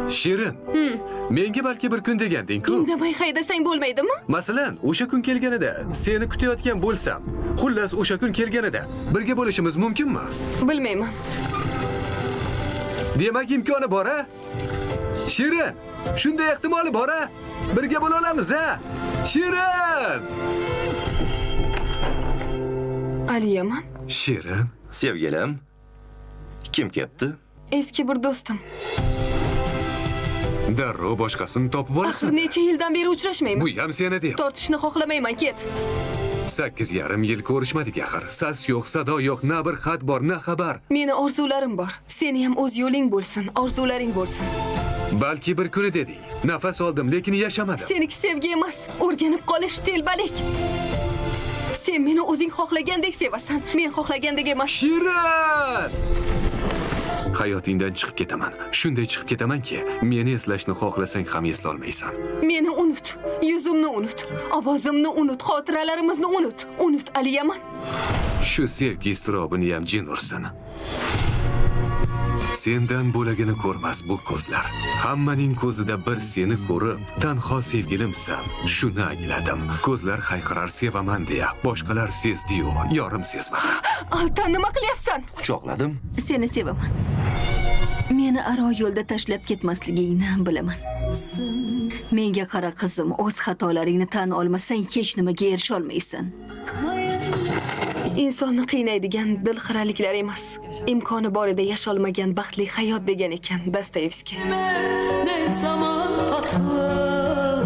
Shirin. Menga balki bir kun deganding-ku. Indamay haydasang bo'lmaydimi? Masalan, o'sha kun kelganida seni kutayotgan bo'lsam, xullas o'sha kun kelganida birga bo'lishimiz mumkinmi? Bilmayman. Demak, imkoni bor-a? Shirin, shunday ehtimoli bor-a? Birga bo'la olamiz-a? Shirin! Ali Yaman, Shirin, Sevgilim, kim kelibdi? eski bir do'stim. darrov boshqasini topib Axir olasan. necha yildan beri uchrashmaymiz. Bu ham seni deb. Tortishni xohlamayman, ket. 8,5 yil ko'rishmadik axir. Sas yo'q, sado yo'q, na bir xat bor, na xabar. Meni orzularim bor. Seni ham o'z yo'ling bo'lsin, orzularing bo'lsin. Balki bir kuni deding. Nafas oldim, lekin yashamadim. Seniki sevgi emas, o'rganib qolish telbalik. Sen meni o'zing xohlagandek sevasan, men xohlagandek emas. Shirin! Hayotingdan chiqib ketaman. Shunday chiqib ketamanki, meni eslashni xohlasang ham esla olmaysan. Meni unut, yuzimni unut, ovozimni unut, xotiralarimizni unut. Unut, Ali Yaman. Shu sevgi iztirobini ham jin ursin. Sendan bo'lagini ko'rmas bu ko'zlar. Hammaning ko'zida bir seni ko'rib, tanho sevgilimsan. Shuni angladim. Ko'zlar hayqirar sevaman deya. Boshqalar sezdi-yu, yorim sezmadi. Altan, nima qilyapsan? Quchoqladim. Seni sevaman. Meni aro yo'lda tashlab ketmasligingni bilaman. Menga qara qizim, o'z xatolaringni tan olmasang hech nimaga erisha olmaysan. Insonni qiynaydigan dilxiraliklar emas, imkoni borida yasholmagan baxtli hayot degan ekan Dostoyevskiy. Ne zaman patlar